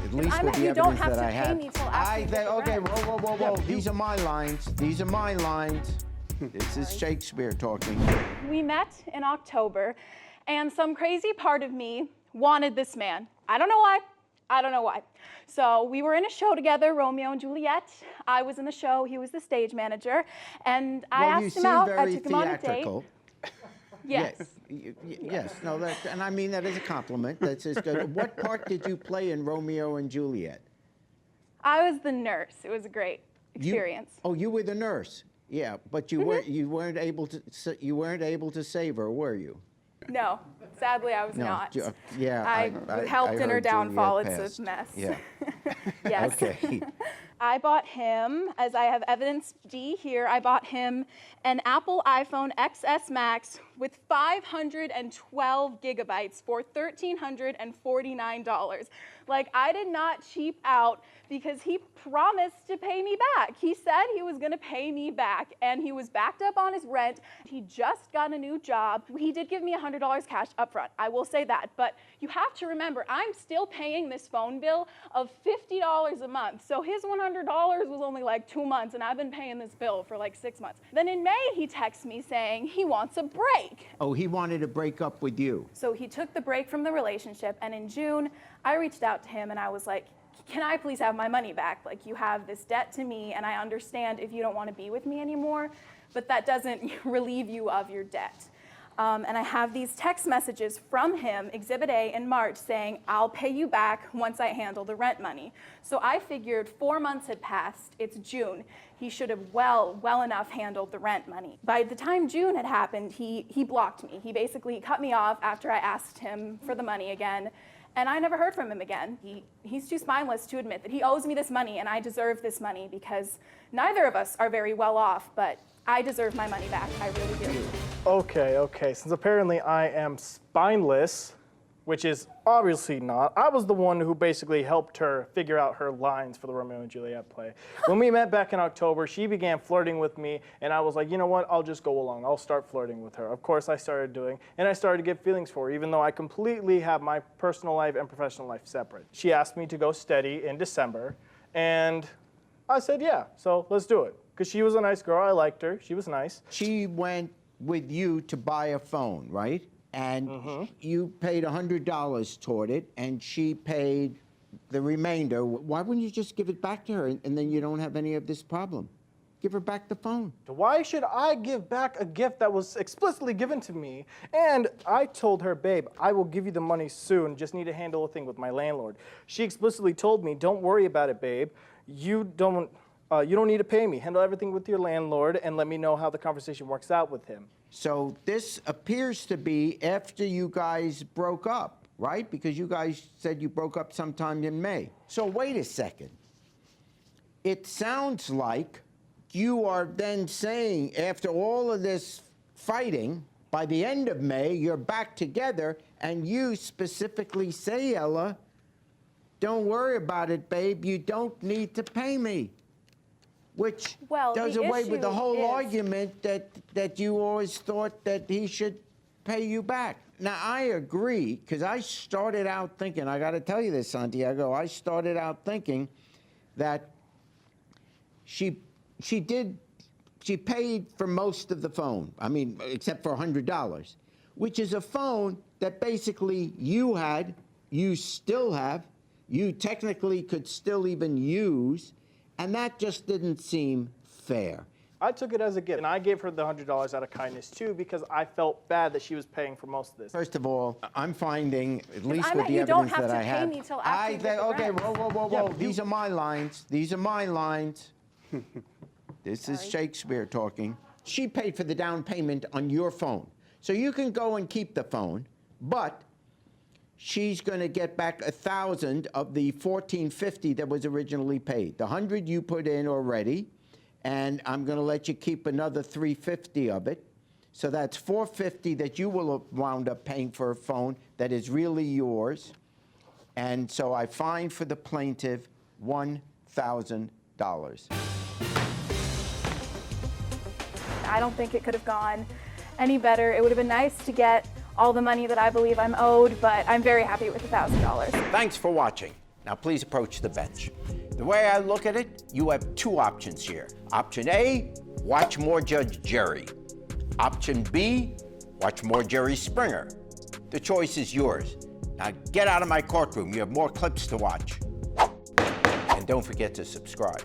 at least with the evidence that I have. You don't have to pay me till after you get the Okay, rent. whoa. These are my lines. These are my lines. This is Shakespeare talking. We met in October, and some crazy part of me wanted this man. I don't know why. I don't know why. So we were in a show together, Romeo and Juliet. I was in the show, he was the stage manager, and I asked him out, I took him on a date. Yes. Yes, no, and I mean that as a compliment. That's just good. What part did you play in Romeo and Juliet? I was the nurse. It was a great experience. You were the nurse. Yeah, but you weren't able to save her, were you? No, sadly I was not. Yeah, I helped in her downfall. It's a mess. Yeah. Yes. Okay. I bought him, as I have evidence D here, I bought him an Apple iPhone XS Max with 512 gigabytes for $1,349. Like, I did not cheap out because he promised to pay me back. He said he was gonna pay me back, and he was backed up on his rent. He just got a new job. He did give me $100 cash up front, I will say that, but you have to remember, I'm still paying this phone bill of $50 a month, so his $100 was only like 2 months, and I've been paying this bill for like 6 months. Then in May, he texts me saying he wants a break. Oh, he wanted to break up with you. So he took the break from the relationship, and in June, I reached out to him and I was like, can I please have my money back? Like, you have this debt to me, and I understand if you don't want to be with me anymore, but that doesn't relieve you of your debt. And I have these text messages from him, Exhibit A, in March, saying, I'll pay you back once I handle the rent money. So I figured 4 months had passed, it's June. He should have well enough handled the rent money. By the time June had happened, he blocked me. He basically cut me off after I asked him for the money again. And I never heard from him again. He's too spineless to admit that he owes me this money, and I deserve this money because neither of us are very well off, but I deserve my money back. I really do. Okay. Since apparently I am spineless, which is obviously not, I was the one who basically helped her figure out her lines for the Romeo and Juliet play. When we met back in October, she began flirting with me, and I was like, you know what, I'll just go along. I'll start flirting with her. Of course, I started doing, and I started to get feelings for her, even though I completely have my personal life and professional life separate. She asked me to go steady in December, and I said, yeah, so let's do it. Because she was a nice girl, I liked her, she was nice. She went with you to buy a phone, right? And you paid $100 toward it, and she paid the remainder. Why wouldn't you just give it back to her, and then you don't have any of this problem? Give her back the phone. Why should I give back a gift that was explicitly given to me? And I told her, babe, I will give you the money soon, just need to handle a thing with my landlord. She explicitly told me, don't worry about it, babe. You don't need to pay me. Handle everything with your landlord and let me know how the conversation works out with him. So this appears to be after you guys broke up, right? Because you guys said you broke up sometime in May. So wait a second. It sounds like you are then saying, after all of this fighting, by the end of May, you're back together, and you specifically say, Ella, don't worry about it, babe. You don't need to pay me. Which does away with the whole argument that you always thought that he should pay you back. Now, I agree, because I started out thinking, I got to tell you this, Santiago, I started out thinking that she paid for most of the phone, I mean, except for $100, which is a phone that basically you had, you still have, you technically could still even use, and that just didn't seem fair. I took it as a gift, and I gave her the $100 out of kindness, too, because I felt bad that she was paying for most of this. First of all, I'm finding, at least with the evidence that I have... You don't have to pay me till after you get the rent. Whoa. Yeah, These are my lines. These are my lines. This is Shakespeare talking. She paid for the down payment on your phone. So you can go and keep the phone, but she's going to get back 1,000 of the $1,450 that was originally paid. The 100 you put in already, and I'm going to let you keep another $350 of it. So that's $450 that you will have wound up paying for a phone that is really yours. And so I fine for the plaintiff $1,000. I don't think it could have gone any better. It would have been nice to get all the money that I believe I'm owed, but I'm very happy with $1,000. Thanks for watching. Now please approach the bench. The way I look at it, you have two options here. Option A, watch more Judge Jerry. Option B, watch more Jerry Springer. The choice is yours. Now get out of my courtroom. You have more clips to watch. And don't forget to subscribe.